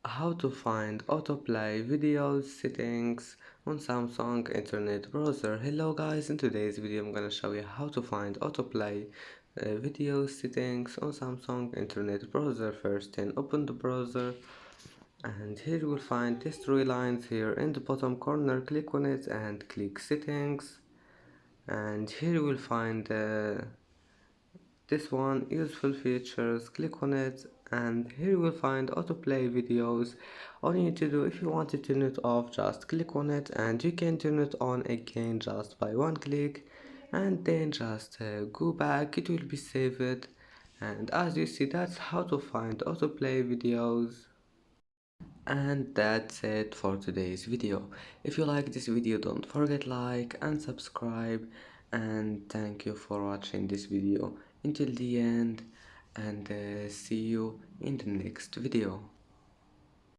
how to find autoplay videos settings on Samsung internet browser. Hello guys, in today's video I'm gonna show you how to find autoplay video settings on Samsung internet browser. First, then open the browser, and here you will find these three lines here in the bottom corner. Click on it and click settings, and here you will find this one, useful features. Click on it, and here you will find autoplay videos. All you need to do, if you want to turn it off, just click on it and you can turn it on again just by one click, and then just go back, it will be saved. And as you see, that's how to find autoplay videos. And that's it for today's video. If you like this video, don't forget like and subscribe, and thank you for watching this video until the end, and see you in the next video.